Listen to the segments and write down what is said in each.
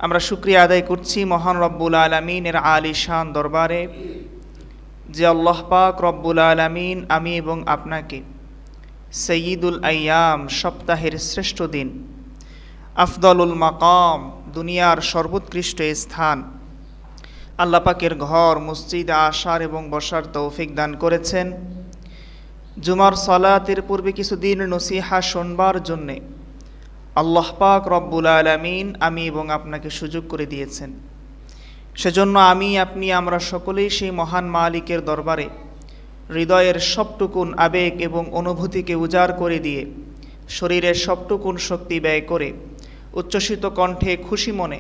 আমরা শুকরিয়া আদায় করছি মহান রব্বুল আলামিনের আলিশান দরবারে যে আল্লাহ পাক রব্বুল আলামিন আমি এবং আপনাকে সৈয়দুল আইয়াম সপ্তাহের শ্রেষ্ঠ দিন, আফদলুল মাকাম দুনিয়ার সর্বোৎকৃষ্ট স্থান, আল্লাহ পাকের ঘর মসজিদে আসার এবং বসার তৌফিক দান করেছেন। জুমার সালাতের পূর্বে কিছুদিন নসিহা শুনবার জন্যে আল্লাহ পাক রব্বুল আলামিন আমি এবং আপনাকে সুযোগ করে দিয়েছেন। সেজন্য আমরা সকলেই সেই মহান মালিকের দরবারে হৃদয়ের সবটুকুন আবেগ এবং অনুভূতিকে উজাড় করে দিয়ে শরীরের সবটুকুন শক্তি ব্যয় করে উচ্ছ্বসিত কণ্ঠে খুশি মনে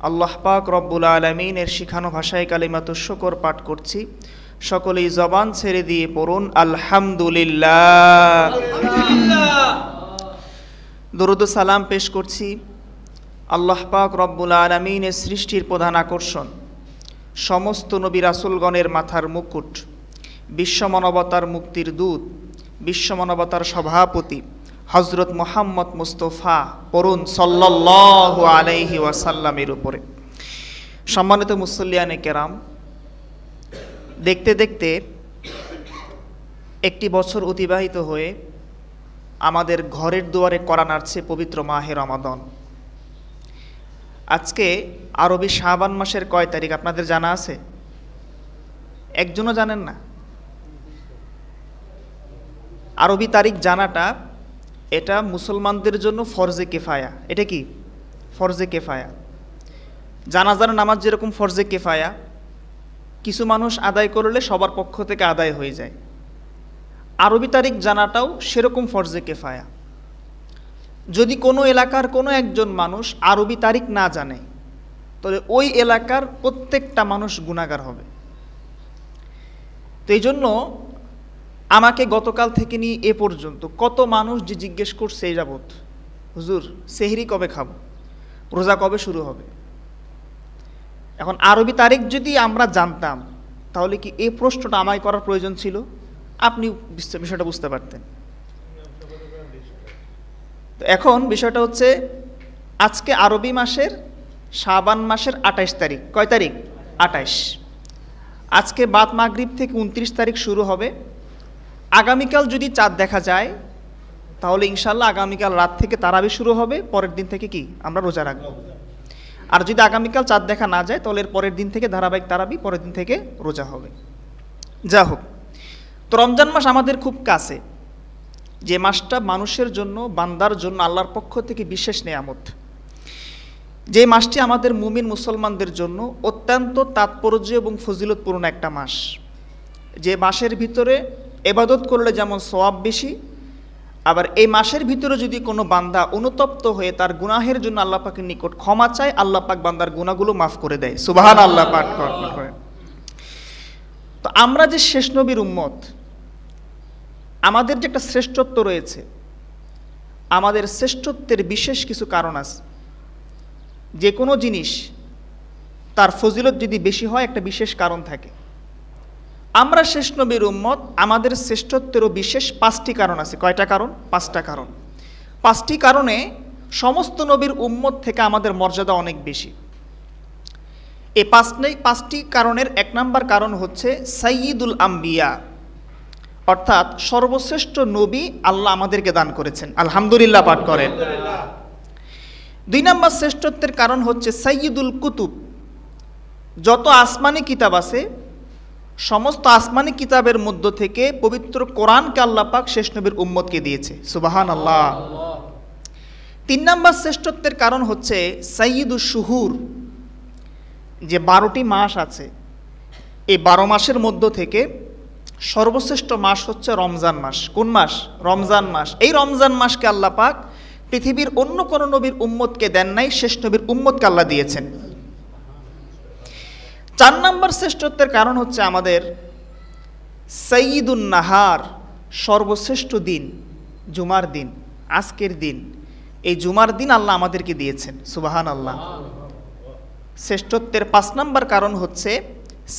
আল্লাহ পাক রব্বুল আলামিনের শিখানো ভাষায় কালিমাতুশ শুকর পাঠ করছি। সকলেই জবান ছেড়ে দিয়ে পড়ুন আলহামদুলিল্লাহ। দরুদ ও সালাম পেশ করছি আল্লাহ পাক রব্বুল আলামিনের সৃষ্টির প্রধান আকর্ষণ, সমস্ত নবী রাসূলগণের মাথার মুকুট, বিশ্বমানবতার মুক্তির দূত, বিশ্বমানবতার সভাপতি হযরত মুহাম্মদ মুস্তাফা পড়ুন সাল্লাল্লাহু আলাইহি ওয়াসাল্লামের উপরে। সম্মানিত মুসল্লিয়ানে কেরাম, দেখতে দেখতে একটি বছর অতিবাহিত হয়ে আমাদের ঘরের দুয়ারে কড়া নাড়ছে পবিত্র মাহে রমাদান। আজকে আরবি শাবান মাসের কয় তারিখ আপনাদের জানা আছে? একজনও জানেন না? আরবি তারিখ জানাটা এটা মুসলমানদের জন্য ফরজে কেফায়া। এটা কি ফরজে কেফায়া? জানাজার নামাজ যেরকম ফরজে কেফায়া, কিছু মানুষ আদায় করলে সবার পক্ষ থেকে আদায় হয়ে যায়, আরবি তারিখ জানাটাও সেরকম ফরজে কেফায়া। যদি কোনো এলাকার কোনো একজন মানুষ আরবি তারিখ না জানে, তাহলে ওই এলাকার প্রত্যেকটা মানুষ গুনাহগার হবে। তো এই জন্য আমাকে গতকাল থেকে নিয়ে এ পর্যন্ত কত মানুষ যে জিজ্ঞেস করছে এই যাবৎ, হুজুর সেহরি কবে খাবো, রোজা কবে শুরু হবে। এখন আরবি তারিখ যদি আমরা জানতাম তাহলে কি এই প্রশ্নটা আমায় করার প্রয়োজন ছিল? আপনি বিষয়টা বুঝতে পারতেন। তো এখন বিষয়টা হচ্ছে, আজকে আরবি মাসের শাবান মাসের ২৮ তারিখ। কয় তারিখ? ২৮। আজকে বাদ মাগরিব থেকে ২৯ তারিখ শুরু হবে। আগামীকাল যদি চাঁদ দেখা যায় তাহলে ইনশাল্লাহ আগামীকাল রাত থেকে তারাবি শুরু হবে, পরের দিন থেকে কি আমরা রোজা রাখবো। আর যদি আগামীকাল চাঁদ দেখা না যায় তাহলে এর পরের দিন থেকে ধারাবাহিক তারাবি, পরের দিন থেকে রোজা হবে। যা হোক, তো রমজান মাস আমাদের খুব কাছে, যে মাসটা মানুষের জন্য, বান্দার জন্য আল্লাহর পক্ষ থেকে বিশেষ নেয়ামত। যে মাসটি আমাদের মুমিন মুসলমানদের জন্য অত্যন্ত তাৎপর্য এবং ফজিলতপূর্ণ একটা মাস। যে মাসের ভিতরে ইবাদত করলে যেমন সওয়াব বেশি, আবার এই মাসের ভিতরে যদি কোনো বান্দা অনুতপ্ত হয়ে তার গুনাহের জন্য আল্লাহ পাকের নিকট ক্ষমা চায়, আল্লাহ পাক বান্দার গুনাহগুলো মাফ করে দেয়। সুবহানাল্লাহ পাঠ করেন। তো আমরা যে শেষ নবীর উম্মত, আমাদের যে একটা শ্রেষ্ঠত্ব রয়েছে, আমাদের শ্রেষ্ঠত্বের বিশেষ কিছু কারণ আছে। যে কোনো জিনিস তার ফজিলত যদি বেশি হয়, একটা বিশেষ কারণ থাকে। আমরা শেষ নবীর উম্মত, আমাদের শ্রেষ্ঠত্বেরও বিশেষ 5টি কারণ আছে। কয়টা কারণ? 5টা কারণ। 5টি কারণে সমস্ত নবীর উম্মত থেকে আমাদের মর্যাদা অনেক বেশি। এই 5টি কারণের 1 নম্বর কারণ হচ্ছে সাইয়্যিদুল আম্বিয়া, অর্থাৎ সর্বশ্রেষ্ঠ নবী আল্লাহ আমাদেরকে দান করেছেন। আলহামদুলিল্লাহ পাঠ করেন। 2 নম্বর শ্রেষ্ঠত্বের কারণ হচ্ছে সাইয়্যিদুল কুতুব। যত আসমানি কিতাব আছে, সমস্ত আসমানি কিতাবের মধ্য থেকে পবিত্র কোরআনকে আল্লাহ পাক শেষ নবীর উম্মতকে দিয়েছে। সুবহানাল্লাহ। 3 নম্বর শ্রেষ্ঠত্বের কারণ হচ্ছে সাইয়্যিদুশ শুহুর। যে 12টি মাস আছে, এই 12 মাসের মধ্য থেকে সর্বশ্রেষ্ঠ মাস হচ্ছে রমজান মাস। কোন মাস? রমজান মাস। এই রমজান মাসকে আল্লাহ পাক পৃথিবীর অন্য কোনো নবীর উম্মতকে দেন নাই, শেষ নবীর উম্মতকে আল্লাহ দিয়েছেন। 4 নম্বর শ্রেষ্ঠত্বের কারণ হচ্ছে আমাদের সাইয়্যিদুন নাহার, সর্বশ্রেষ্ঠ দিন, জুমার দিন, আজকের দিন। এই জুমার দিন আল্লাহ আমাদেরকে দিয়েছেন। সুবহানাল্লাহ। শ্রেষ্ঠত্বের 5 নম্বর কারণ হচ্ছে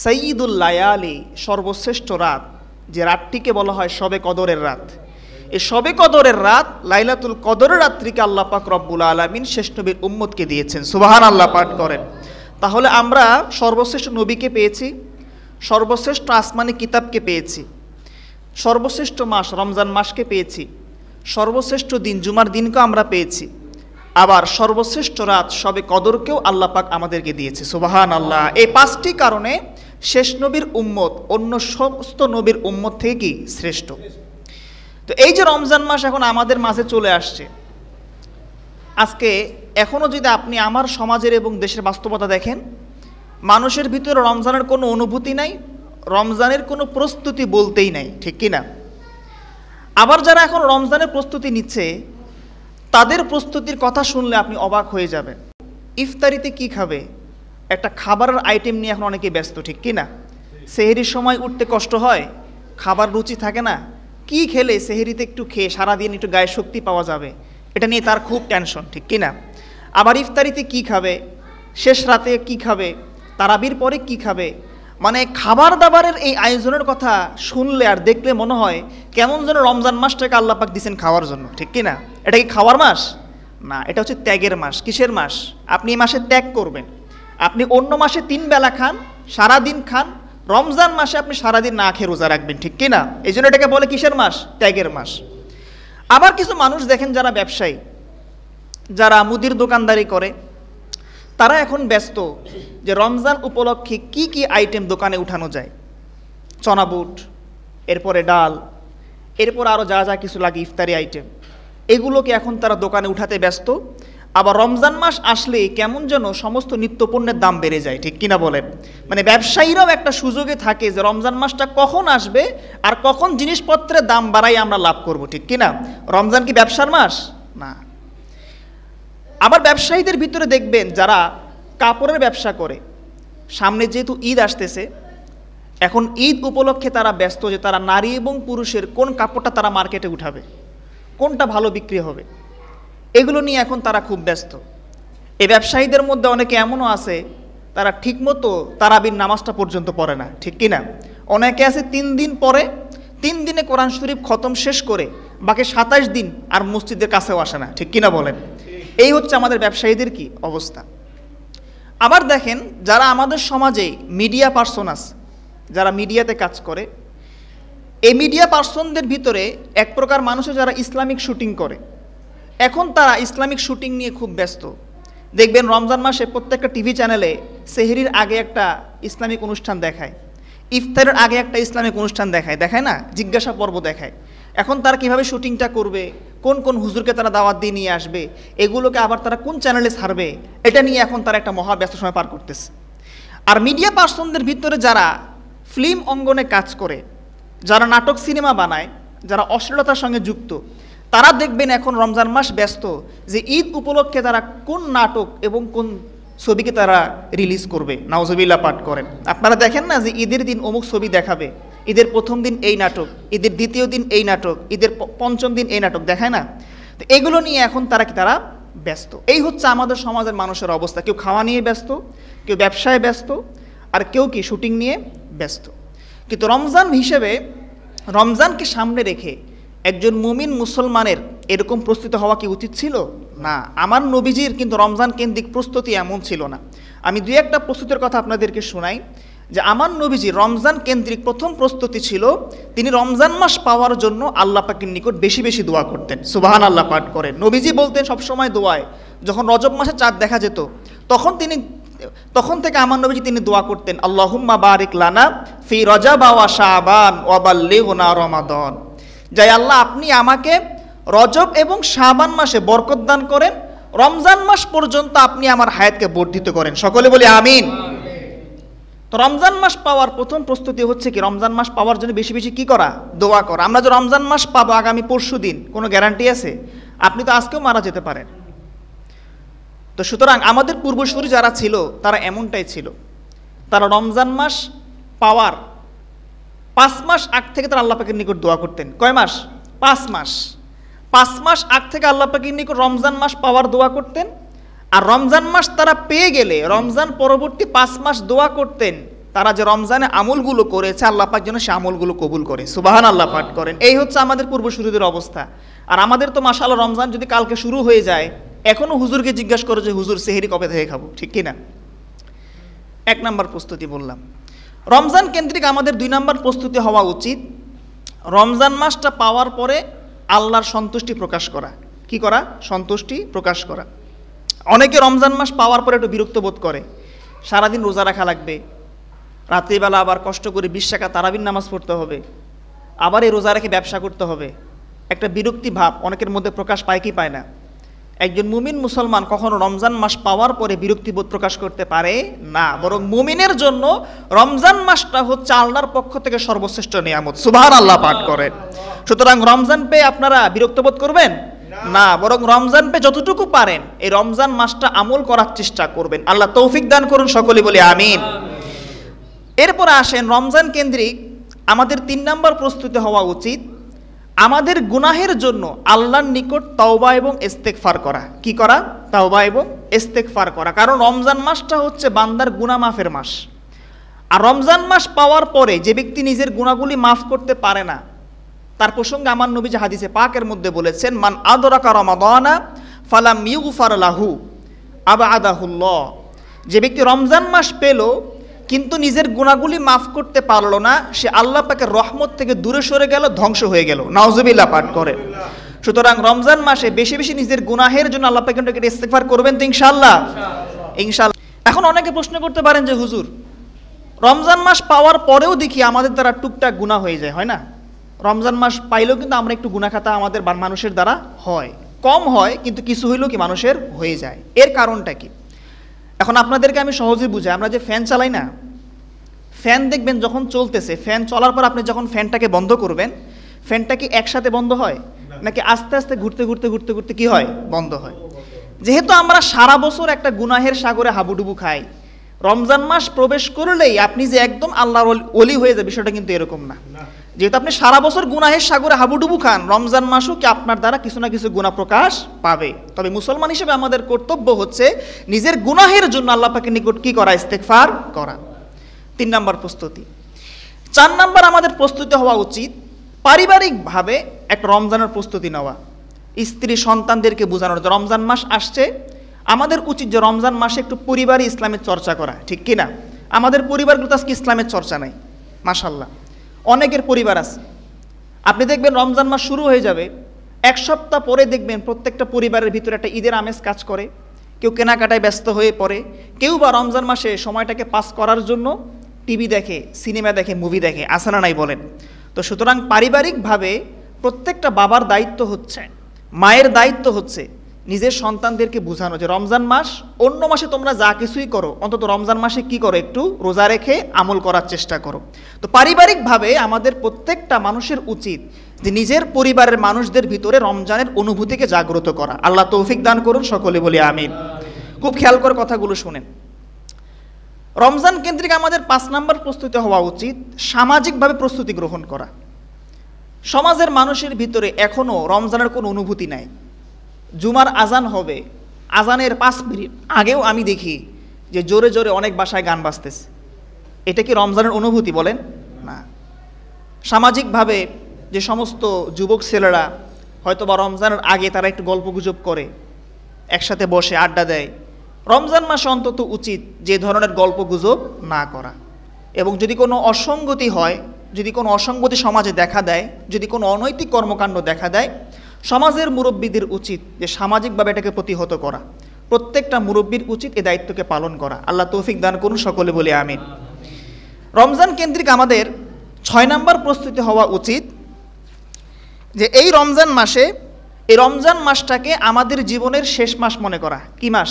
সাইয়্যিদুল লায়ালি, সর্বশ্রেষ্ঠ রাত। যে রাতটিকে বলা হয় শবে কদরের রাত, এই শবে কদরের রাত, লাইলাতুল কদরের রাত্রিকে আল্লাহ পাক রব্বুল আলামিন শেষ নবীর উম্মতকে দিয়েছেন। সুবহানাল্লাহ পাঠ করেন। তাহলে আমরা সর্বশ্রেষ্ঠ নবীকে পেয়েছি, সর্বশ্রেষ্ঠ আসমানি কিতাবকে পেয়েছি, সর্বশ্রেষ্ঠ মাস রমজান মাসকে পেয়েছি, সর্বশ্রেষ্ঠ দিন জুমার দিনকেও আমরা পেয়েছি, আবার সর্বশ্রেষ্ঠ রাত শবে কদরকেও আল্লাহ পাক আমাদেরকে দিয়েছে। সুবহানাল্লাহ। এই পাঁচটি কারণে শেষ নবীর উম্মত অন্য সমস্ত নবীর উম্মত থেকে কি শ্রেষ্ঠ। তো এই যে রমজান মাস এখন আমাদের মাঝে চলে আসছে, আজকে এখনও যদি আপনি আমার সমাজের এবং দেশের বাস্তবতা দেখেন, মানুষের ভিতরে রমজানের কোনো অনুভূতি নাই, রমজানের কোনো প্রস্তুতি বলতেই নাই, ঠিক কি না? আবার যারা এখন রমজানের প্রস্তুতি নিচ্ছে, তাদের প্রস্তুতির কথা শুনলে আপনি অবাক হয়ে যাবেন। ইফতারিতে কি খাবে, একটা খাবারের আইটেম নিয়ে এখন অনেকে ব্যস্ত, ঠিক কি না? সেহরির সময় উঠতে কষ্ট হয়, খাবার রুচি থাকে না, কি খেলে সেহরিতে একটু খেয়ে সারাদিন একটু গায়ে শক্তি পাওয়া যাবে, এটা নিয়ে তার খুব টেনশন, ঠিক কি না? আবার ইফতারিতে কি খাবে, শেষ রাতে কি খাবে, তারাবির পরে কি খাবে, মানে খাবার দাবারের এই আয়োজনের কথা শুনলে আর দেখলে মনে হয় কেমন যেন রমজান মাসটাকে আল্লাহ পাক দিয়েছেন খাওয়ার জন্য, ঠিক কি না? এটা কি খাওয়ার মাস না, এটা হচ্ছে ত্যাগের মাস। কিসের মাস? আপনি এই মাসে ত্যাগ করবেন। আপনি অন্য মাসে 3 বেলা খান, সারাদিন খান, রমজান মাসে আপনি সারাদিন না খেয়ে রোজা রাখবেন, ঠিক কি না? এই জন্য এটাকে বলে কিসের মাস? ত্যাগের মাস। আবার কিছু মানুষ দেখেন যারা ব্যবসায়ী, যারা মুদির দোকানদারি করে, তারা এখন ব্যস্ত যে রমজান উপলক্ষে কি কি আইটেম দোকানে উঠানো যায়, চনা বুট, এরপরে ডাল, এরপর আরও যা যা কিছু লাগে ইফতারি আইটেম, এগুলোকে এখন তারা দোকানে উঠাতে ব্যস্ত। আবার রমজান মাস আসলে কেমন যেন সমস্ত নিত্যপণ্যের দাম বেড়ে যায়, ঠিক কিনা বলেন? মানে ব্যবসায়ীরাও একটা সুযোগে থাকে যে রমজান মাসটা কখন আসবে আর কখন জিনিসপত্রের দাম বাড়াই আমরা লাভ করব, ঠিক কিনা? রমজান কি ব্যবসার মাস না। আবার ব্যবসায়ীদের ভিতরে দেখবেন যারা কাপড়ের ব্যবসা করে, সামনে যেহেতু ঈদ আসতেছে, এখন ঈদ উপলক্ষে তারা ব্যস্ত যে তারা নারী এবং পুরুষের কোন কাপড়টা তারা মার্কেটে উঠাবে, কোনটা ভালো বিক্রি হবে, এগুলো নিয়ে এখন তারা খুব ব্যস্ত। এই ব্যবসায়ীদের মধ্যে অনেকে এমনও আছে তারা ঠিকমতো তারাবির নামাজটা পর্যন্ত পড়ে না, ঠিক কিনা? অনেকে আছে 3 দিন পরে, 3 দিনে কোরআন শরীফ খতম শেষ করে বাকি 27 দিন আর মসজিদের কাছেও আসে না, ঠিক কিনা বলেন? এই হচ্ছে আমাদের ব্যবসায়ীদের কি অবস্থা। আবার দেখেন যারা আমাদের সমাজে মিডিয়া পার্সন আছে, যারা মিডিয়াতে কাজ করে, এই মিডিয়া পার্সনদের ভিতরে এক প্রকার মানুষের যারা ইসলামিক শুটিং করে, এখন তারা ইসলামিক শুটিং নিয়ে খুব ব্যস্ত। দেখবেন রমজান মাসে প্রত্যেকটা টিভি চ্যানেলে সেহরির আগে একটা ইসলামিক অনুষ্ঠান দেখায়, ইফতারের আগে একটা ইসলামিক অনুষ্ঠান দেখায় না, জিজ্ঞাসা পর্ব দেখায়। এখন তারা কিভাবে শুটিংটা করবে, কোন কোন হুজুরকে তারা দাওয়াত দিয়ে নিয়ে আসবে, এগুলোকে আবার তারা কোন চ্যানেলে ছাড়বে, এটা নিয়ে এখন তারা একটা মহা ব্যস্ত সময় পার করতেছে। আর মিডিয়া পার্সনদের ভিতরে যারা ফিল্ম অঙ্গনে কাজ করে, যারা নাটক সিনেমা বানায়, যারা অশ্লীলতার সঙ্গে যুক্ত, তারা দেখবেন এখন রমজান মাস ব্যস্ত যে ঈদ উপলক্ষে তারা কোন নাটক এবং কোন ছবিকে তারা রিলিজ করবে। নাউজুবিল্লাহ পাঠ করেন। আপনারা দেখেন না যে ঈদের দিন অমুক ছবি দেখাবে, ঈদের প্রথম দিন এই নাটক, ঈদের দ্বিতীয় দিন এই নাটক, ঈদের পঞ্চম দিন এই নাটক দেখায় না? তো এগুলো নিয়ে এখন তারা ব্যস্ত। এই হচ্ছে আমাদের সমাজের মানুষের অবস্থা। কেউ খাওয়া নিয়ে ব্যস্ত, কেউ ব্যবসায় ব্যস্ত, আর কেউ কি শুটিং নিয়ে ব্যস্ত। কিন্তু রমজান হিসেবে রমজানকে সামনে রেখে একজন মুমিন মুসলমানের এরকম প্রস্তুত হওয়া কি উচিত ছিল না? আমার নবীজির কিন্তু রমজান কেন্দ্রিক প্রস্তুতি এমন ছিল না। আমি 2-1টা প্রস্তুতির কথা আপনাদেরকে শোনাই যে আমার নবীজি রমজান কেন্দ্রিক প্রথম প্রস্তুতি ছিল তিনি রমজান মাস পাওয়ার জন্য আল্লাহ পাকের নিকট বেশি বেশি দোয়া করতেন। সুবহানাল্লাহ পাঠ করেন। নবীজি বলতেন সবসময় দোয়ায়, যখন রজব মাসে চাঁদ দেখা যেত তখন থেকে আমার নবীজি তিনি দোয়া করতেন, আল্লাহুম্মা বারিক লানা ফি রজব ওয়া শাবান ওয়া বাল্লিগনা রমাদান। যাই আল্লাহ, আপনি আমাকে রজব এবং শাবান মাসে বরকত দান করেন, রমজান মাস পর্যন্ত আপনি আমার হায়াতকে বর্ধিত করেন। সকলে বলি আমিন। তো রমজান মাস পাওয়ার প্রথম প্রস্তুতি হচ্ছে কি, রমজান মাস পাওয়ার জন্য বেশি বেশি কি করা? দোয়া করা। আমরা যে রমজান মাস পাবো আগামী পরশু দিন, কোনো গ্যারান্টি আছে? আপনি তো আজকেও মারা যেতে পারেন। তো সুতরাং আমাদের পূর্বসূরি যারা ছিল তারা এমনটাই ছিল, তারা রমজান মাস পাওয়ার 5 মাস আগ থেকে তারা আল্লাহ পাকের নিকট দোয়া করতেন। কয় মাস? 5 মাস। 5 মাস আগ থেকে আল্লাহ পাকের নিকট রমজান মাস পাওয়ার দোয়া করতেন। আর রমজান মাস তারা পেয়ে গেলে রমজান পরবর্তী 5 মাস দোয়া করতেন তারা যে রমজানে আমলগুলো করেছে আল্লাহ পাক যেন সে আমলগুলো কবুল করে, সুবহানাল্লাহ পাঠ করেন। এই হচ্ছে আমাদের পূর্বসূরীদের অবস্থা। আর আমাদের তো মাশাআল্লাহ রমজান যদি কালকে শুরু হয়ে যায়, এখনো হুজুরকে জিজ্ঞাসা করে যে হুজুর সেহরি কবে থেকে খাবো, ঠিক কিনা? 1 নাম্বার প্রস্তুতি বললাম। রমজান কেন্দ্রিক আমাদের 2 নাম্বার প্রস্তুতি হওয়া উচিত, রমজান মাসটা পাওয়ার পরে আল্লাহর সন্তুষ্টি প্রকাশ করা। কি করা? সন্তুষ্টি প্রকাশ করা। অনেকে রমজান মাস পাওয়ার পরে একটু বিরক্ত বোধ করে, সারাদিন রোজা রাখা লাগবে, রাত্রিবেলা আবার কষ্ট করে 20 টাকা তারাবির নামাজ পড়তে হবে, আবার এই রোজা রেখে ব্যবসা করতে হবে। একটা বিরক্তি ভাব অনেকের মধ্যে প্রকাশ পায় কি পায় না? একজন মুমিন মুসলমান কখনো রমজান মাস পাওয়ার পরে বিরক্তিবোধ প্রকাশ করতে পারে না, বরং মুমিনের জন্য রমজান মাসটা হচ্ছে আল্লাহর পক্ষ থেকে সর্বশ্রেষ্ঠ নিয়ামত, সুবহানাল্লাহ পাঠ করেন। সুতরাং রমজান পেয়ে আপনারা বিরক্তবোধ করবেন না, বরং রমজান পেয়ে যতটুকু পারেন এই রমজান মাসটা আমল করার চেষ্টা করবেন। আল্লাহ তৌফিক দান করুন, সকলে বলি আমিন। এরপর আসেন রমজান কেন্দ্রিক আমাদের 3 নাম্বার প্রস্তুতি হওয়া উচিত, আমাদের গুনাহের জন্য আল্লাহর নিকট তওবা এবং ইস্তেগফার করা। কি করা? তওবা এবং ইস্তেগফার করা। কারণ রমজান মাসটা হচ্ছে বান্দার গুনাহ মাফের মাস। আর রমজান মাস পাওয়ার পরে যে ব্যক্তি নিজের গুনাহগুলি মাফ করতে পারে না, তার প্রসঙ্গে আমার নবীজি হাদিসে পাকের মধ্যে বলেছেন, মান আদরাকা রমাদানা ফালাম ইউগফার লাহু আবাদাহুল্লাহ। যে ব্যক্তি রমজান মাস পেল কিন্তু নিজের গুনাহগুলি মাফ করতে পারলো না, সে আল্লাহ পাকের রহমত থেকে দূরে সরে গেল, ধ্বংস হয়ে গেল। নাউজুবিল্লাহ পাঠ করে। সুতরাং রমজান মাসে বেশি বেশি নিজের গুনাহের জন্য আল্লাহ পাকের ইস্তেগফার করবেন তো ইনশাআল্লাহ। ইনশাআল্লাহ। এখন অনেকে প্রশ্ন করতে পারেন যে হুজুর, রমজান মাস পাওয়ার পরেও দেখি আমাদের দ্বারা টুকটাক গুনাহ হয়ে যায়, হয় না? রমজান মাস পাইলেও কিন্তু আমরা একটু গুনাহ খাতা আমাদের মানুষের দ্বারা হয়, কম হয় কিন্তু কিছু হইলেও কি মানুষের হয়ে যায়। এর কারণটা কি? এখন আপনাদেরকে আমি সহজেই বুঝাই। আমরা যে ফ্যান চালাই না, ফ্যান দেখবেন যখন চলতেছে, ফ্যান চলার পর আপনি যখন ফ্যানটাকে বন্ধ করবেন, ফ্যানটা কি একসাথে বন্ধ হয় নাকি আস্তে আস্তে ঘুরতে ঘুরতে ঘুরতে ঘুরতে কি হয়? বন্ধ হয়। যেহেতু আমরা সারা বছর একটা গুনাহের সাগরে হাবুডুবু খাই, রমজান মাস প্রবেশ করলেই আপনি যে একদম আল্লাহর ওলি হয়ে যাবে বিষয়টা কিন্তু এরকম না। যেহেতু আপনি সারা বছর গুনাহের সাগরে হাবুডুবু খান, রমজান মাসও কি আপনার দ্বারা কিছু না কিছু গুনাহ প্রকাশ পাবে। তবে মুসলমান হিসেবে আমাদের কর্তব্য হচ্ছে নিজের গুনাহের জন্য আল্লাহ পাকের নিকট কি করা? ইস্তেগফার করা। 3 নাম্বার প্রস্তুতি। 4 নাম্বার আমাদের প্রস্তুতি হওয়া উচিত পারিবারিকভাবে একটা রমজানের প্রস্তুতি নেওয়া, স্ত্রী সন্তানদেরকে বোঝানোর যে রমজান মাস আসছে, আমাদের উচিত যে রমজান মাসে একটু পরিবারে ইসলামের চর্চা করা, ঠিক কিনা? আমাদের পরিবারগুলো আজকে ইসলামের চর্চা নাই, মাশাআল্লাহ। অনেকের পরিবার আছে, আপনি দেখবেন রমজান মাস শুরু হয়ে যাবে, 1 সপ্তাহ পরে দেখবেন প্রত্যেকটা পরিবারের ভিতরে একটা ঈদের আমেজ কাজ করে, কেউ কেনাকাটায় ব্যস্ত হয়ে পড়ে, কেউ বা রমজান মাসে সময়টাকে পাস করার জন্য টিভি দেখে, সিনেমা দেখে, মুভি দেখে, আসে না নাই বলেন? তো সুতরাং পারিবারিকভাবে প্রত্যেকটা বাবার দায়িত্ব হচ্ছে, মায়ের দায়িত্ব হচ্ছে নিজের সন্তানদেরকে বোঝানো যে রমজান মাস, অন্য মাসে তোমরা যা কিছুই করো, অন্তত রমজান মাসে কি করো? একটু রোজা রেখে আমল করার চেষ্টা করো। তো পারিবারিকভাবে আমাদের প্রত্যেকটা মানুষের উচিত যে নিজের পরিবারের মানুষদের ভিতরে রমজানের অনুভূতিকে জাগ্রত করা। আল্লাহ তৌফিক দান করুন, সকলে বলি আমিন। খুব খেয়াল করে কথাগুলো শুনেন। রমজান কেন্দ্রিক আমাদের 5 নাম্বার প্রস্তুতি হওয়া উচিত সামাজিকভাবে প্রস্তুতি গ্রহণ করা। সমাজের মানুষের ভিতরে এখনও রমজানের কোনো অনুভূতি নাই। জুমার আজান হবে, আজানের 5 মিনিট আগেও আমি দেখি যে জোরে জোরে অনেক বাসায় গান বাজতেছে। এটা কি রমজানের অনুভূতি বলেন? না। সামাজিকভাবে যে সমস্ত যুবক ছেলেরা হয়তো বা রমজানের আগে তারা একটু গল্পগুজব করে, একসাথে বসে আড্ডা দেয়, রমজান মাসে অন্তত উচিত যে ধরনের গল্পগুজব না করা। এবং যদি কোনো অসঙ্গতি হয়, যদি কোনো অসঙ্গতি সমাজে দেখা দেয়, যদি কোনো অনৈতিক কর্মকাণ্ড দেখা দেয়, সমাজের মুরব্বীদের উচিত যে সামাজিকভাবে এটাকে প্রতিহত করা। প্রত্যেকটা মুরব্বীর উচিত এই দায়িত্বকে পালন করা। আল্লাহ তৌফিক দান করুন, সকলে বলি আমিন। রমজান কেন্দ্রিক আমাদের 6 নাম্বার প্রস্তুতি হওয়া উচিত যে এই রমজান মাসে, এই রমজান মাসটাকে আমাদের জীবনের শেষ মাস মনে করা। কি মাস?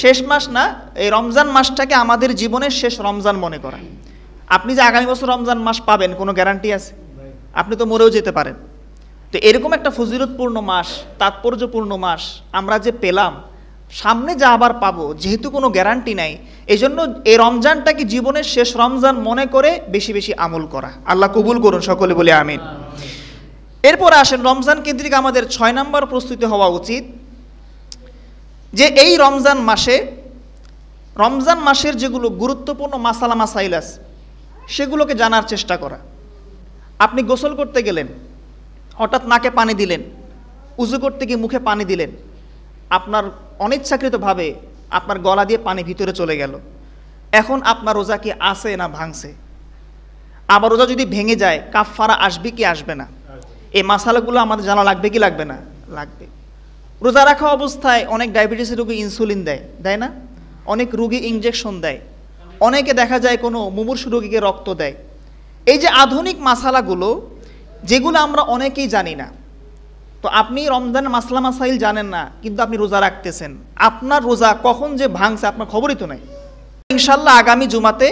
শেষ মাস না, এই রমজান মাসটাকে আমাদের জীবনের শেষ রমজান মনে করা। আপনি যে আগামী বছর রমজান মাস পাবেন কোনো গ্যারান্টি আছে? আপনি তো মরেও যেতে পারেন। তো এরকম একটা ফজিলতপূর্ণ মাস, তাৎপর্যপূর্ণ মাস আমরা যে পেলাম, সামনে যা আবার পাবো, যেহেতু কোনো গ্যারান্টি নাই, এই জন্য এই রমজানটাকে জীবনের শেষ রমজান মনে করে বেশি বেশি আমল করা। আল্লাহ কবুল করুন, সকলে বলে আমিন। এরপর আসেন রমজান কেন্দ্রিক আমাদের 6 নাম্বার প্রস্তুতি হওয়া উচিত যে এই রমজান মাসে রমজান মাসের যেগুলো গুরুত্বপূর্ণ মাসালা মাসাইল আছে সেগুলোকে জানার চেষ্টা করা। আপনি গোসল করতে গেলেন, হঠাৎ নাকে পানি দিলেন, উজু করতে গিয়ে মুখে পানি দিলেন, আপনার অনিচ্ছাকৃতভাবে আপনার গলা দিয়ে পানি ভিতরে চলে গেল, এখন আপনার রোজা কি আছে না ভাঙছে? আবার রোজা যদি ভেঙে যায় কাফফারা আসবে কি আসবে না? এই মাসালাগুলো আমাদের জানা লাগবে কি লাগবে না? লাগবে। রোজা রাখা অবস্থায় অনেক ডায়াবেটিসের রোগী ইনসুলিন দেয় না? অনেক রোগী ইনজেকশন দেয়, অনেকে দেখা যায় কোনো মুমূর্ষু রোগীকে রক্ত দেয়। এই যে আধুনিক মাসালাগুলো যেগুলো আমরা অনেকেই জানি না, তো আপনি রমজানের মাসলা মাসাইল জানেন না কিন্তু আপনি রোজা রাখতেছেন, আপনার রোজা কখন যে ভাঙছে আপনার খবরই তো নাই। ইনশাল্লাহ আগামী জুমাতে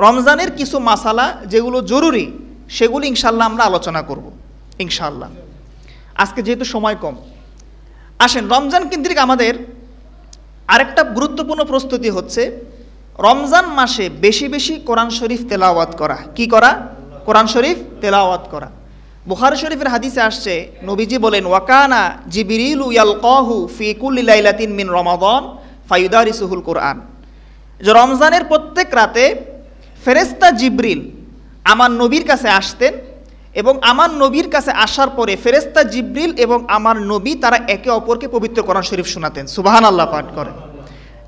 রমজানের কিছু মাসালা যেগুলো জরুরি সেগুলো ইনশাল্লাহ আমরা আলোচনা করব ইনশাল্লাহ। আজকে যেহেতু সময় কম, আসেন রমজান কেন্দ্রিক আমাদের আরেকটা গুরুত্বপূর্ণ প্রস্তুতি হচ্ছে রমজান মাসে বেশি বেশি কোরআন শরীফ তেলাওয়াত করা। কি করা? কোরআন শরীফ তেলাওয়াত করা। বুখারী শরীফের হাদিসে আসছে, নবীজি বলেন, ওয়াকানা জিবরিলু ইয়ালকাহু ফি কুল্লি লাইলাতিন মিন রমাদান ফায়ুদারিসুহুল কোরআন। যে রমজানের প্রত্যেক রাতে ফেরেশতা জিবরিল আমার নবীর কাছে আসতেন এবং আমার নবীর কাছে আসার পরে ফেরেশতা জিবরিল এবং আমার নবী তারা একে অপরকে পবিত্র কোরআন শরীফ শোনাতেন। সুবহানাল্লাহ পাঠ করেন।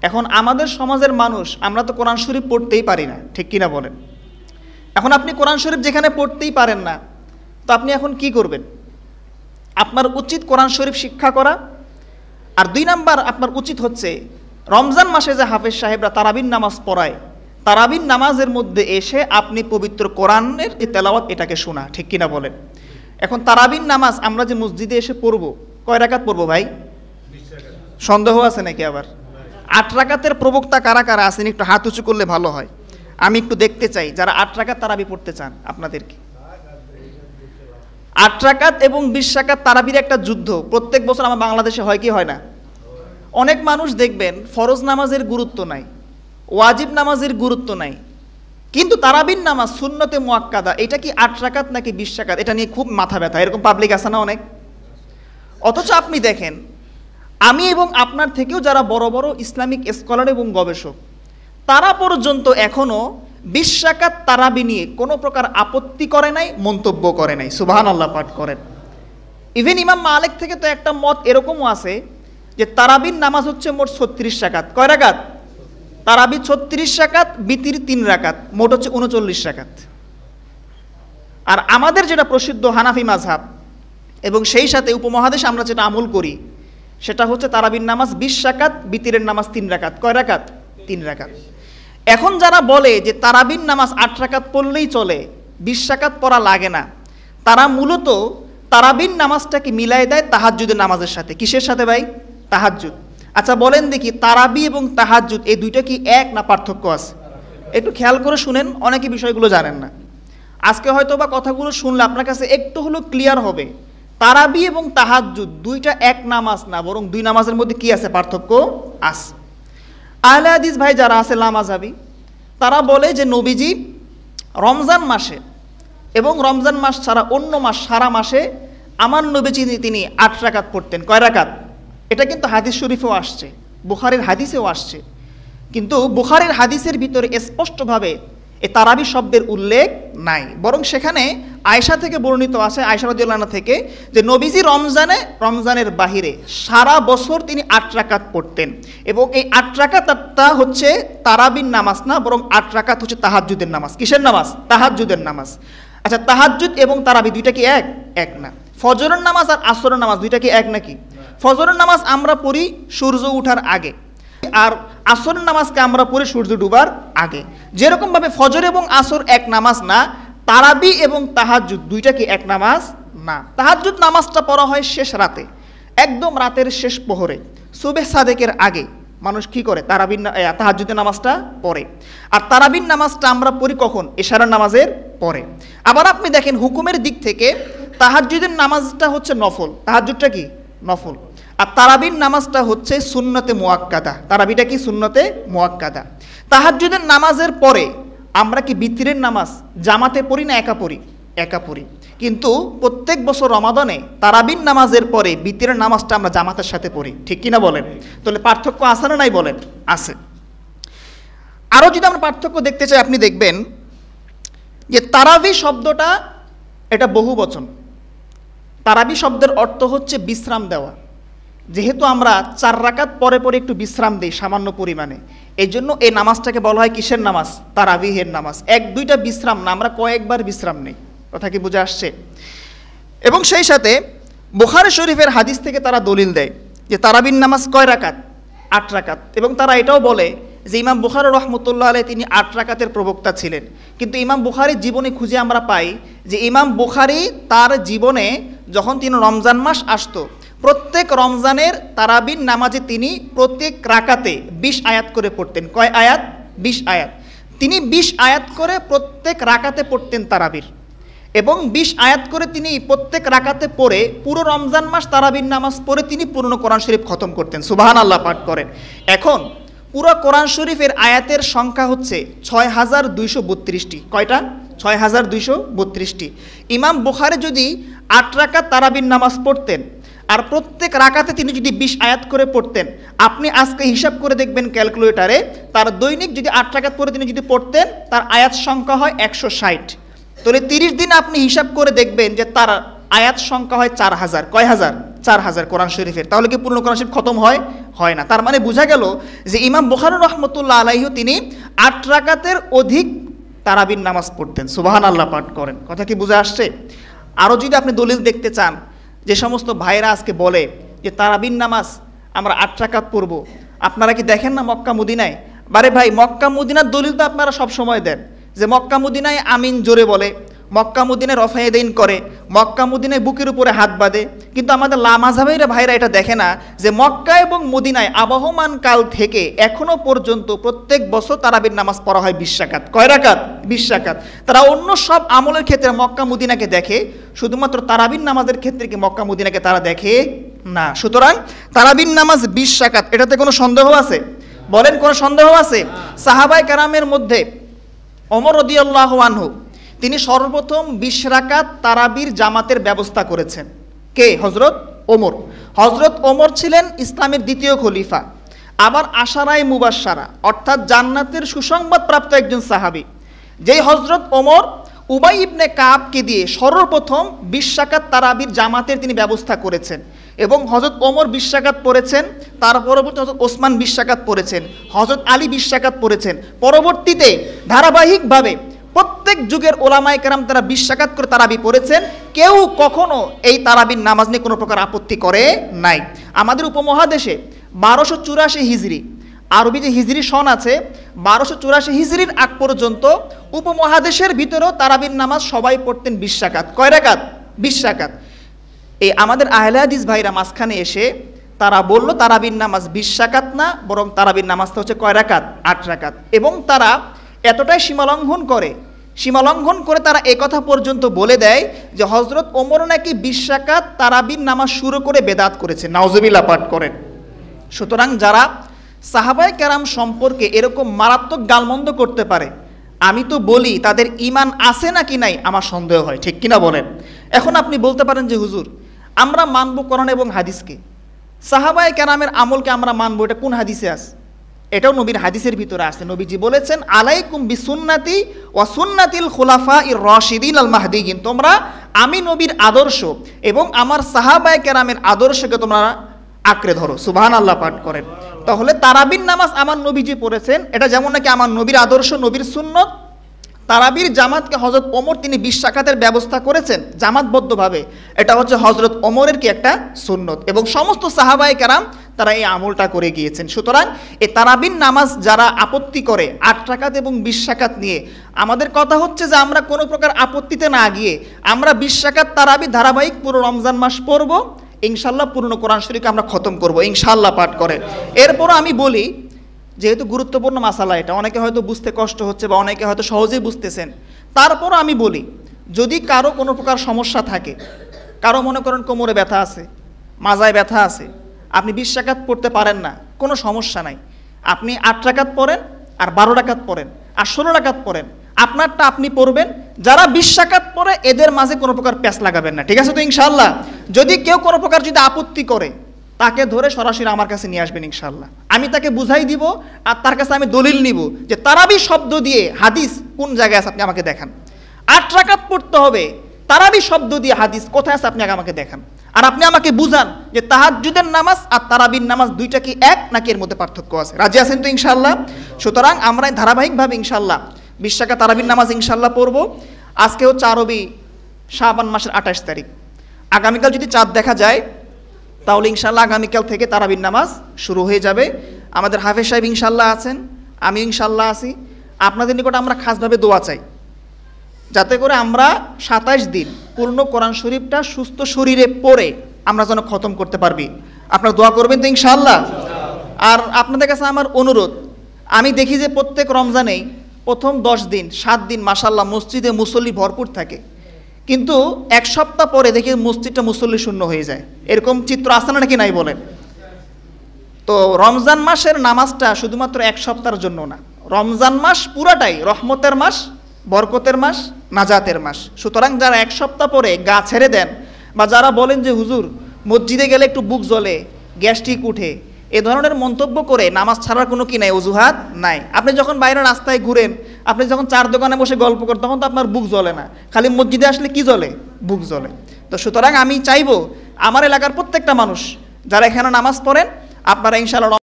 এখন আমাদের সমাজের মানুষ আমরা তো কোরআন শরীফ পড়তেই পারি না, ঠিক কিনা বলেন? এখন আপনি কোরআন শরীফ যেখানে পড়তেই পারেন না, তো আপনি এখন কি করবেন? আপনার উচিত কোরআন শরীফ শিক্ষা করা। আর 2 নাম্বার আপনার উচিত হচ্ছে রমজান মাসে যে হাফেজ সাহেবরা তারাবির নামাজ পড়ায়, তারাবির নামাজের মধ্যে এসে আপনি পবিত্র কোরআনের যে তেলাওয়াত এটাকে শোনা, ঠিক কিনা বলেন? এখন তারাবির নামাজ আমরা যে মসজিদে এসে পড়বো, কয় রাকাত পড়বো ভাই? সন্দেহ আছে নাকি আবার? 8 রাকাতের প্রবক্তা কারা কারা আছেন একটু হাত উঁচু করলে ভালো হয়, আমি একটু দেখতে চাই যারা 8 রাকাত তারাবি পড়তে চান আপনাদেরকে। 8 রাকাত এবং 20 রাকাত তারাবির একটা যুদ্ধ প্রত্যেক বছর আমার বাংলাদেশে হয় কি হয় না? অনেক মানুষ দেখবেন ফরজ নামাজের গুরুত্ব নাই, ওয়াজিব নামাজের গুরুত্ব নাই, কিন্তু তারাবির নামাজ সুন্নতে মুআক্কাদা এটা কি 8 রাকাত নাকি 20 রাকাত এটা নিয়ে খুব মাথা ব্যথা, এরকম পাবলিক আছে না অনেক। অথচ আপনি দেখেন আমি এবং আপনার থেকেও যারা বড় বড় ইসলামিক স্কলার এবং গবেষক তারা পর্যন্ত এখনো 20 রাকাত তারাবি নিয়ে কোনো প্রকার আপত্তি করে নাই, মন্তব্য করে নাই। সুবহানাল্লাহ পাঠ করেন। ইভেন ইমাম মালিক থেকে তো একটা মত এরকমও আছে যে তারাবির নামাজ হচ্ছে মোট 36 রাকাত। কয় রাকাত? তারাবি 36 রাকাত, বিতির 3 রাকাত, মোট হচ্ছে 39 রাকাত। আর আমাদের যেটা প্রসিদ্ধ হানাফি মাযহাব এবং সেই সাথে উপমহাদেশে আমরা যেটা আমল করি সেটা হচ্ছে তারাবির নামাজ 20 রাকাত, বিতিরের নামাজ 3 রাকাত। কয় রাকাত? 3 রাকাত। এখন যারা বলে যে তারাবির নামাজ 8 রাকাত পড়লেই চলে, 20 রাকাত পড়া লাগে না, তারা মূলত তারাবির নামাজটাকে মিলাই দেয় তাহাজ্জুদের নামাজের সাথে। কিসের সাথে ভাই? তাহাজ্জুদ। আচ্ছা বলেন দেখি তারাবি এবং তাহাজ্জুদ এই দুইটা কি এক না পার্থক্য আছে? একটু খেয়াল করে শুনেন, অনেকে বিষয়গুলো জানেন না। আজকে হয়তো বা কথাগুলো শুনলে আপনার কাছে একটু হলেও ক্লিয়ার হবে তারাবি এবং তাহাজ্জুদ দুইটা এক নামাজ না, বরং 2 নামাজের মধ্যে কি আছে? পার্থক্য আছে। আহলে হাদিস ভাই যারা আছে লামাযাবি তারা বলে যে নবীজি রমজান মাসে এবং রমজান মাস ছাড়া অন্য মাস সারা মাসে আমার নবীজি তিনি 8 রাকাত পড়তেন। কয় রাকাত? এটা কিন্তু হাদিস শরীফেও আসছে, বুখারীর হাদিসেও আসছে, কিন্তু বুখারীর হাদিসের ভিতরে স্পষ্টভাবে এই তারাবি শব্দের উল্লেখ নাই, বরং সেখানে আয়েশা থেকে বর্ণিত আছে, আয়েশা রাদিয়াল্লাহু আনহা থেকে, যে নবীজি রমজানের বাহিরে সারা বছর তিনি 8 রাকাত পড়তেন এবং এই 8 রাকাতটা হচ্ছে তারাবির নামাজ না, বরং 8 রাকাত হচ্ছে তাহাজ্জুদের নামাজ। কিসের নামাজ? তাহাজ্জুদের নামাজ। আচ্ছা তাহাজ্জুদ এবং তারাবি দুইটা কি এক না? ফজরের নামাজ আর আসরের নামাজ দুইটা কি এক নাকি? ফজরের নামাজ আমরা পড়ি সূর্য ওঠার আগে, আর আসরের নামাজকে আমরা পড়ি সূর্য ডুবার আগে। যেরকম ভাবে ফজর এবং আসর এক নামাজ না, তারাবি এবং তাহাজ্জুদ দুইটা কি এক নামাজ না। তাহাজ্জুদ নামাজটা পড়া হয় শেষ রাতে, একদম রাতের শেষ প্রহরে, সুবহ সাদেকের আগে মানুষ কি করে? তাহাজ্জুদের নামাজটা পড়ে। আর তারাবির নামাজটা আমরা পড়ি কখন? এশারের নামাজের পরে। আবার আপনি দেখেন হুকুমের দিক থেকে তাহাজ্জুদের নামাজটা হচ্ছে নফল, তাহাজ্জুদটা কি? নফল। আর তারাবির নামাজটা হচ্ছে সুন্নতে মুআক্কাদা। তারাবিটা কি? সুন্নতে মুআক্কাদা। তাহাজ্জুদের নামাজের পরে আমরা কি বিতরের নামাজ জামাতে পড়ি না একা পড়ি? একা পড়ি। কিন্তু প্রত্যেক বছর রমাদানে তারাবির নামাজের পরে বিতরের নামাজটা আমরা জামাতের সাথে পড়ি, ঠিক কিনা বলেন? তাহলে পার্থক্য আছে না নাই বলেন? আছে। আরও যদি আমরা পার্থক্য দেখতে চাই, আপনি দেখবেন যে তারাবি শব্দটা এটা বহু বচন। তারাবি শব্দের অর্থ হচ্ছে বিশ্রাম দেওয়া। যেহেতু আমরা 4 রাকাত পরে পরে একটু বিশ্রাম দিই সামান্য পরিমাণে, এই জন্য এই নামাজটাকে বলা হয় কিসের নামাজ? তারাবিহের নামাজ। 1-2টা বিশ্রাম না, আমরা কয়েকবার বিশ্রাম নেই। কথা কি বুঝে আসছে? এবং সেই সাথে বুখারী শরীফের হাদিস থেকে তারা দলিল দেয় যে তারাবির নামাজ কয় রাকাত? 8 রাকাত। এবং তারা এটাও বলে যে ইমাম বুখারী রহমতুল্লাহ আলাইহি তিনি 8 রাকাতের প্রবক্তা ছিলেন। কিন্তু ইমাম বুখারীর জীবনে খুঁজে আমরা পাই যে ইমাম বুখারী তার জীবনে যখন তিনি রমজান মাস আসতো, প্রত্যেক রমজানের তারাবির নামাজে তিনি প্রত্যেক রাকাতে 20 আয়াত করে পড়তেন। কয় আয়াত? 20 আয়াত। তিনি 20 আয়াত করে প্রত্যেক রাকাতে পড়তেন তারাবির, এবং 20 আয়াত করে তিনি প্রত্যেক রাকাতে পড়ে পুরো রমজান মাস তারাবির নামাজ পড়ে তিনি পূর্ণ কোরআন শরীফ খতম করতেন। সুবহানাল্লাহ পাঠ করেন। এখন পুরো কোরআন শরীফের আয়াতের সংখ্যা হচ্ছে 6232টি। কয়টা? 6232টি। ইমাম বুখারী যদি 8 রাকাত তারাবির নামাজ পড়তেন আর প্রত্যেক রাকাতে তিনি যদি 20 আয়াত করে পড়তেন, আপনি আজকে হিসাব করে দেখবেন ক্যালকুলেটারে, তার দৈনিক যদি 8 রাকাত পরে তিনি যদি পড়তেন, তার আয়াত সংখ্যা হয় 160। তাহলে 30 দিন আপনি হিসাব করে দেখবেন যে তার আয়াত সংখ্যা হয় 4000। কয় হাজার? 4000 কোরআন শরীফের। তাহলে কি পূর্ণ কোরআন শরীফ খতম হয়? হয় না। তার মানে বোঝা গেল যে ইমাম বুখারী রহমতুল্লাহ আলাইহি তিনি 8 রাকাতের অধিক তারাবির নামাজ পড়তেন। সুবহানাল্লাহ পাঠ করেন। কথা কি বুঝে আসছে? আরও যদি আপনি দলিল দেখতে চান, যে সমস্ত ভাইরা আজকে বলে যে তারাবির নামাজ আমরা 8 রাকাত পড়ব, আপনারা কি দেখেন না মক্কা মদিনায়? বারে ভাই, মক্কা মদিনার দলিল তো আপনারা সব সময় দেন যে মক্কা মদিনায় আমিন জোরে বলে, মক্কা মদিনায় রফায়েদাইন করে, মক্কা মদিনায় বুকের উপরে হাত বাঁধে। কিন্তু আমাদের লামাযহাবের ভাইরা এটা দেখে না যে মক্কা এবং মদিনায় আবহমান কাল থেকে এখনো পর্যন্ত প্রত্যেক বছর তারাবির নামাজ পড়া হয় 20 রাকাত। কয় রাকাত? 20 রাকাত। তারা অন্য সব আমলের ক্ষেত্রে মক্কা মদিনাকে দেখে, শুধুমাত্র তারাবির নামাজের ক্ষেত্রে কি মক্কা মদিনাকে তারা দেখে না। সুতরাং তারাবির নামাজ 20 রাকাত, এটাতে কোনো সন্দেহ আছে? বলেন, কোনো সন্দেহ আছে? সাহাবায়ে কেরামের মধ্যে ওমর রাদিয়াল্লাহু আনহু তিনি সর্বপ্রথম 20 রাকাত তারাবির জামাতের ব্যবস্থা করেছেন। কে? হযরত ওমর। হযরত ওমর ছিলেন ইসলামের দ্বিতীয় খলিফা, আবার আশারায়ে মুবাশশারা অর্থাৎ জান্নাতের সুসংবাদ প্রাপ্ত একজন সাহাবী। যেই হযরত ওমর উবাই ইবনে কাবকে দিয়ে সর্বপ্রথম 20 রাকাত তারাবির জামাতের তিনি ব্যবস্থা করেছেন, এবং হযরত ওমর 20 রাকাত পড়েছেন, তার পরবর্তী হযরত ওসমান 20 রাকাত পড়েছেন, হযরত আলী 20 রাকাত পড়েছেন। পরবর্তীতে ধারাবাহিকভাবে প্রত্যেক যুগের ওলামায়ে কেরাম তারা 20 রাকাত করে তারাবি পড়েছেন। কেউ কখনো এই তারাবির নামাজ নিয়ে কোনো প্রকার আপত্তি করে নাই। আমাদের উপমহাদেশে 1284 হিজরি, আরবি যে হিজরি সন আছে, 1284 হিজরির আগ পর্যন্ত উপমহাদেশের ভিতরেও তারাবির নামাজ সবাই পড়তেন 20 রাকাত। কয় রাকাত? 20 রাকাত। এই আমাদের আহলে হাদিস ভাইরা মাঝখানে এসে তারা বলল তারাবির নামাজ 20 রাকাত না, বরং তারাবির নামাজটা হচ্ছে কয় রাকাত? 8 রাকাত। এবং তারা এতটাই সীমালঙ্ঘন করে তারা একথা পর্যন্ত বলে দেয় যে হযরত ওমর নাকি 20 রাকাত তারাবির নামাজ শুরু করে বেদাত করেছে। নাউজুবিল্লাহ পাঠ করেন। সুতরাং যারা সাহাবায়ে কেরাম সম্পর্কে এরকম মারাত্মক গালমন্দ করতে পারে, আমি তো বলি তাদের ঈমান আছে নাকি নাই আমার সন্দেহ হয়। ঠিক কিনা বলেন? এখন আপনি বলতে পারেন যে হুজুর, আমরা মানব কোরআন এবং হাদিসকে, সাহাবায়ে কেরামের আমলকে আমরা মানব, এটা কোন হাদিসে আছে? এটাও নবীর হাদিসের ভিতরে আছে। নবীজি বলেছেন, আলাইকুম বিসুন্নতি ওয়া সুন্নাতিল খুলাফাইর রাশিদিন আল মাহদিয়িন, তোমরা আমি নবীর আদর্শ এবং আমার সাহাবায়ে কেরামের আদর্শকে তোমরা আঁকড়ে ধরো। সুবহানাল্লাহ পাঠ করেন। তাহলে তারাবির নামাজ আমার নবীজি পড়েছেন, এটা যেমন নাকি আমার নবীর আদর্শ, নবীর সুন্নত। তারাবির জামাতকে হযরত ওমর তিনি 20 রাকাতের ব্যবস্থা করেছেন জামাতবদ্ধভাবে, এটা হচ্ছে হযরত ওমরের কি একটা সুন্নত, এবং সমস্ত সাহাবায়ে কেরাম তারা এই আমলটা করে গিয়েছেন। সুতরাং এই তারাবির নামাজ যারা আপত্তি করে 8 রাকাত এবং 20 রাকাত নিয়ে, আমাদের কথা হচ্ছে যে আমরা কোনো প্রকার আপত্তিতে না গিয়ে আমরা 20 রাকাত তারাবি ধারাবাহিক পুরো রমজান মাস পড়ব, ইনশাআল্লাহ পূর্ণ কোরআন শরীফকে আমরা খতম করব ইনশাআল্লাহ পাঠ করে। এরপরও আমি বলি, যেহেতু গুরুত্বপূর্ণ মাসালা এটা, অনেকে হয়তো বুঝতে কষ্ট হচ্ছে বা অনেকে হয়তো সহজেই বুঝতেছেন, তারপরও আমি বলি, যদি কারো কোনো প্রকার সমস্যা থাকে, কারো মনে করেন কোমরে ব্যথা আছে, মাজায় ব্যথা আছে, আপনি 20 রাকাত পড়তে পারেন না, কোনো সমস্যা নাই, আপনি 8 রাকাত পড়েন আর 12 রাকাত পড়েন আর 16 রাকাত পড়েন, আপনারটা আপনি পড়বেন। যারা 20 রাকাত পড়ে এদের মাঝে কোনো প্রকার প্যাঁচ লাগাবেন না, ঠিক আছে তো ইনশাআল্লাহ? যদি কেউ কোনো প্রকার যদি আপত্তি করে তাকে ধরে সরাসরি আমার কাছে নিয়ে আসবেন ইনশাআল্লাহ। আমি তাকে বুঝাই দিব আর তার কাছে আমি দলিল নিব যে তারাবি শব্দ দিয়ে হাদিস কোন জায়গায় আছে আপনি আমাকে দেখান। 8 রাকাত পড়তে হবে, তারাবি শব্দ দিয়ে হাদিস কোথায় আছে আপনি আমাকে দেখান। আর আপনি আমাকে বুঝান যে তাহাজ্জুদের নামাজ আর তারাবির নামাজ দুইটা কি এক নাকি এর মধ্যে পার্থক্য আছে। রাজি আছেন তো ইনশাআল্লাহ? সুতরাং আমরা ধারাবাহিকভাবে ইনশাআল্লাহ 20 রাকাত তারাবির নামাজ ইনশাআল্লাহ পড়ব। আজকে হচ্ছে আরবি শাবান মাসের 28 তারিখ। আগামীকাল যদি চাঁদ দেখা যায় তাহলে ইনশাআল্লাহ আগামীকাল থেকে তারাবির নামাজ শুরু হয়ে যাবে। আমাদের হাফেজ সাহেব ইনশাআল্লাহ আছেন, আমি ইনশাআল্লাহ আছি। আপনাদের নিকট আমরা খাসভাবে দোয়া চাই যাতে করে আমরা 27 দিন পূর্ণ কোরআন শরীফটা সুস্থ শরীরে পড়ে আমরা যেন খতম করতে পারবি। আপনারা দোয়া করবেন তো ইনশাআল্লাহ? আর আপনাদের কাছে আমার অনুরোধ, আমি দেখি যে প্রত্যেক রমজানেই প্রথম 10 দিন 7 দিন মাশাআল্লাহ মসজিদে মুসল্লি ভরপুর থাকে, কিন্তু 1 সপ্তাহ পরে দেখি মসজিদটা মুসল্লি শূন্য হয়ে যায়। এরকম চিত্র আছে না নাকি নাই বলেন? তো রমজান মাসের নামাজটা শুধুমাত্র 1 সপ্তাহের জন্য না, রমজান মাস পুরাটাই রহমতের মাস, বরকতের মাস, নাজাতের মাস। সুতরাং যারা 1 সপ্তাহ পরে গা ছেড়ে দেন বা যারা বলেন যে হুজুর মসজিদে গেলে একটু বুক জ্বলে, গ্যাস্ট্রিক উঠে, এ ধরনের মন্তব্য করে নামাজ ছাড়ার কোনো কি নাই, অজুহাত নাই। আপনি যখন বাইরে রাস্তায় ঘুরেন, আপনি যখন 4 দোকানে বসে গল্প করেন তখন তো আপনার বুক জ্বলে না, খালি মসজিদে আসলে কি জ্বলে? বুক জ্বলে। তো সুতরাং আমি চাইবো আমার এলাকার প্রত্যেকটা মানুষ যারা এখানে নামাজ পড়েন আপনারা ইনশাআল্লাহ